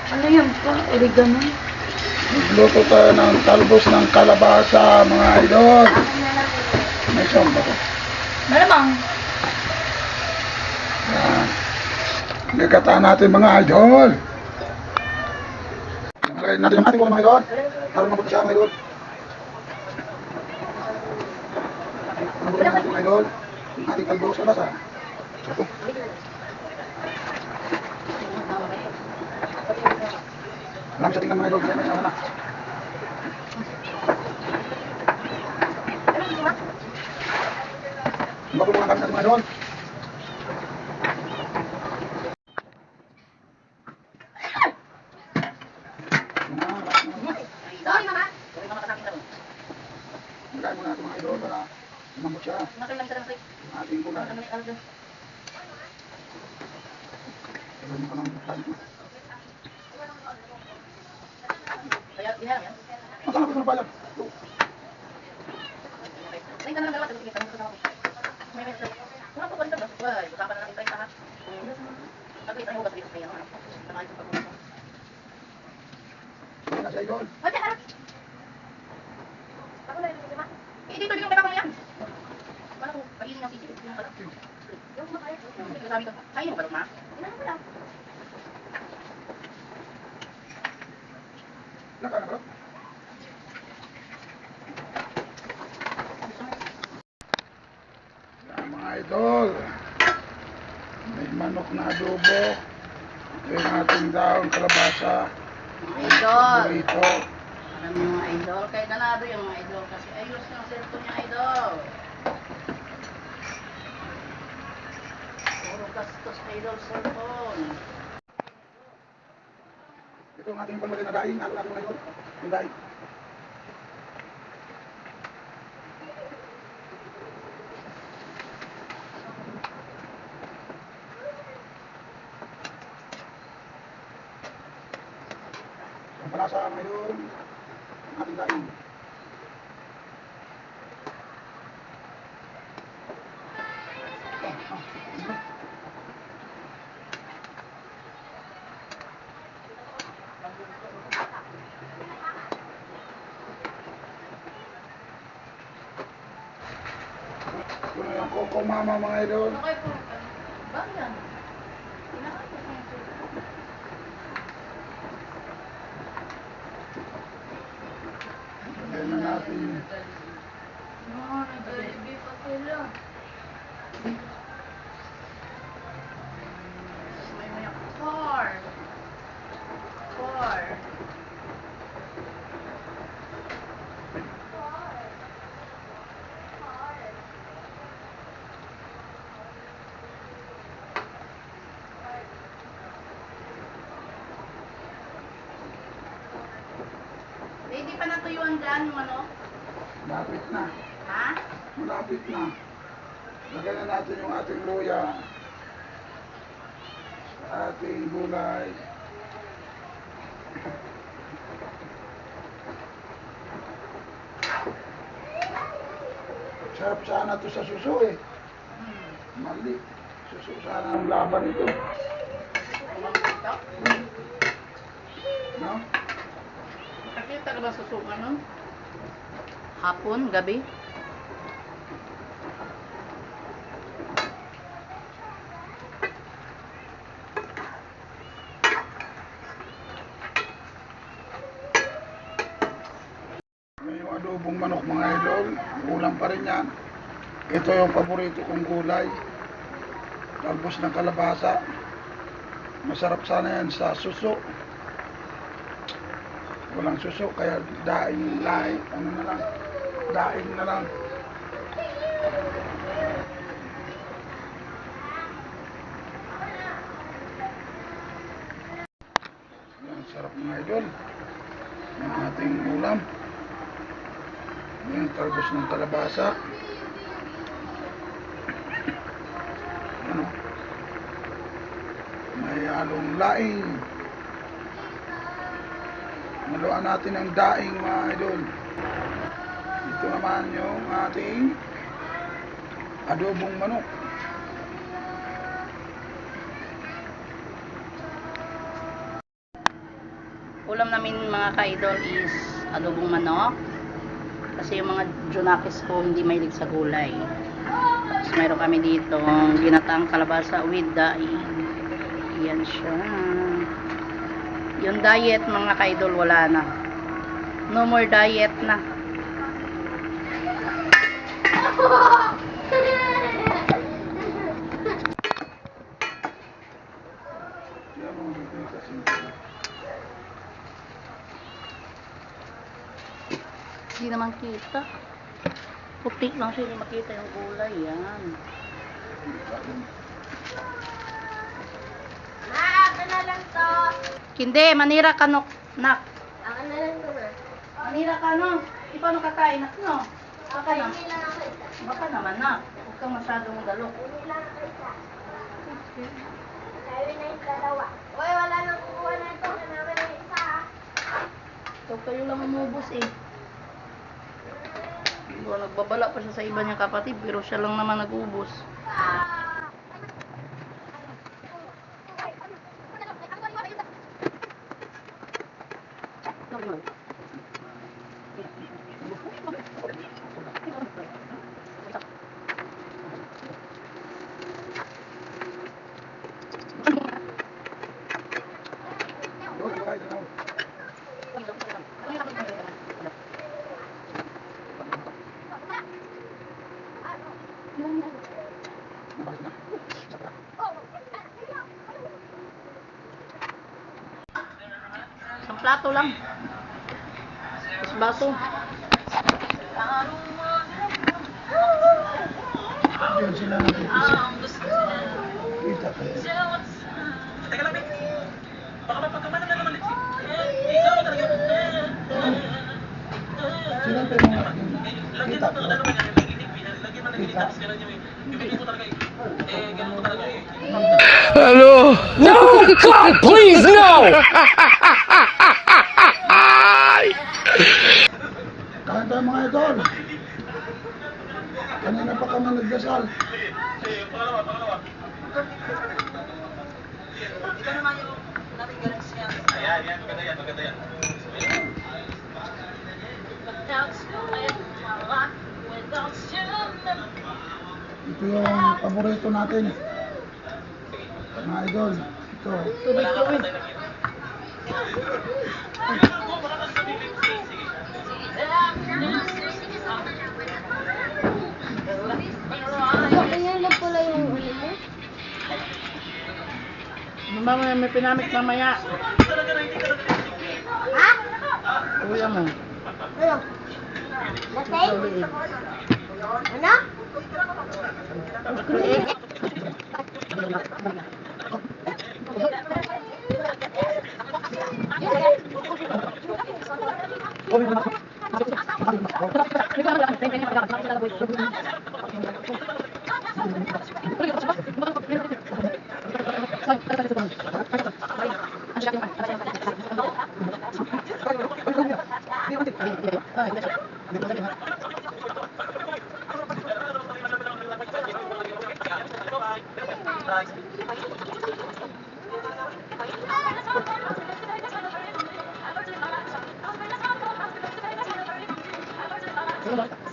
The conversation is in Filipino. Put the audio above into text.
Ano yan po? Oregano? Magluto tayo ng talbos ng kalabasa, mga idol. May sound ba ito? Malamang. Yan. Nagkataan natin mga idol. Lagayin natin yung ating ulam mga idol. Para mabuti siya mga idol. Mabuti natin mga idol. Yung ating talbos kalabasa. Ito. Alam sa tingnan mga idol. Kaya may sawa na. Mabubuhan kami natin mga idol. Lagay mo natin mga idol para umambot siya. Ating gulay. Lagay mo ka ng buksan. Masama ko sa bayan. Hindi siya idol. Naka na ba? Yan mga idol. May manok na adobo. Ito yung ating daong kalabasa. Idol. Burrito. Alam niyo mga idol, kaya ganado yung mga idol kasi ayos yung cellphone niya idol. Puro gastos idol cellphone. Ito ang ating pamilya na daing. Ano natin mga idol? Yung daing. Ang palasa mga idol. Ang ating daing. Ito na yung Coco Mama mga idol. Okay po. Ba yan? Kinakain ko yung cellphone. Lagyan na natin. Nag-baby pa sila. May mayak. Four. Hindi pa natuyuan dyan yung ano? Malapit na. Ha? Malapit na. Lagyan na natin yung ating luya. Ating gulay. Sarap sana ito sa suso eh. Mali. Suso sana ang laban ito. Kumagpito? No? Nakakita ka ba susuka nun? Hapon, gabi? Yung adobong manok mga idol. Ulam pa rin yan. Ito yung paborito kong gulay. Talbos ng kalabasa. Masarap sana yan sa suso. Walang suso kaya daing lahi. Ano na lang. Daing na lang. Yan, sarap mga idol. Yung ating ulam. Yung talbos ng kalabasa. Ano? May halong laing. Naluan natin ang daing mga idol. Ito naman yung ating adobong manok. Ulam namin mga ka-idol is adobong manok. Kasi yung mga junakis ko hindi mahilig sa gulay. Tapos mayroon kami dito ginataang kalabasa with daing. Yan siya. Yung diet mga ka-idol wala na. No more diet na. Yan mo, hindi kasi. Hindi naman kita. Puti lang siya, hindi makita yung gulay. Yan. Ako na lang to. Hindi, manira ka no. Nak. Ako na lang to na. Manira ka no. Di paano kakain nak no? Baka na. Hindi lang ako isa. Baka naman nak. Huwag kang masyadong galok. Hindi lang ako isa. Sabi na yung dalawa. Uy, wala nang kukuha na ito. Kailangan na yung isa. So kayo lang umubos eh. So, nagbabala pa siya sa iba niyang kapatid pero siya lang naman nag-ubos. Isang plato lang. Tapos baso. Yan sila nag-iisip. Kita kayo. Sila tayo mga kita ko. Kita. Hello? No! God, please, no! Kain tayo mga idol. Kanina pa kami nagdasal. Ito yung paborito natin. Mga idol. Ito. Tubig. Ganyan lang pala yung ulo mo. Mamaya may pinamit mamaya. Ha? Kuya mo. Ano? Lasing? Ano? Thank you.